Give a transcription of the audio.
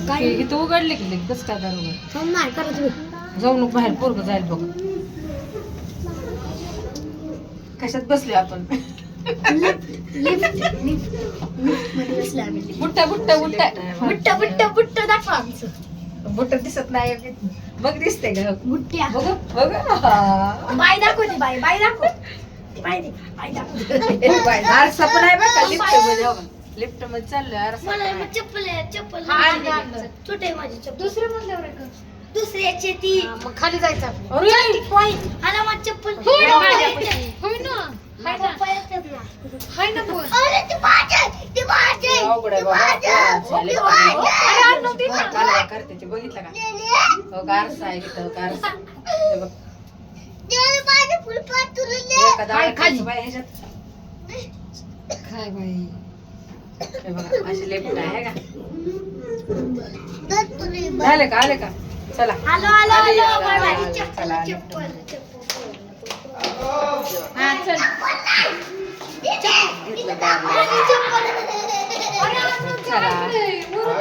इथं उघडले की कसं काय दारू उघड नाही करत मी. जाऊ नको बाहेर पोरग जाईल बघ कशात बसले आपण मध्ये बसले आम्ही. बुट्टा बुट्टा बुट्टा बुट्ट बुट्ट बुट्ट दाखवा आमचं. बुट्ट दिसत नाही बघ दिसते ग बुट्ट्या. बघ बघ बाय दाखवते बाय बाय दाखव. बाय दे बाय दाखव. आरसा पण आहे बघा लिफ्ट मध्ये लिफ्ट मध्ये चाललोय आरसा पण मला आहे. चप्पल आहे चप्पल. आणलं. छोटे माझी चप्पल. दुसरे मधल्यावर आहे का? दुसऱ्याची ती. मग खाली जायचं आपण. अरे आला माझी चप्पल. होय ना. माझ्यापाशी. होय ना. हाय ना. पप्पा येतात ना. हाय ना बोल. अरे ती माझी ती माझी. अवघड आहे बाबा. ती माझी. अरे आण नव्हती ना. कालवा करते ते बघितलं का हो गारसा आहे इथं गारसा हे बघ ते माझे फुलपात तुरले. एका दाळकाचं बाई ह्याच्यात काय बाई. हे बघा अशी लेफ्ट आहे का दत तुरले. झाले का आले का चला आलो आलो आले, आलो आले, माझी आले, चप्पल चला, आले. चप्पल हा चल. घेतलं दार माझी चप्पल. चला अरे,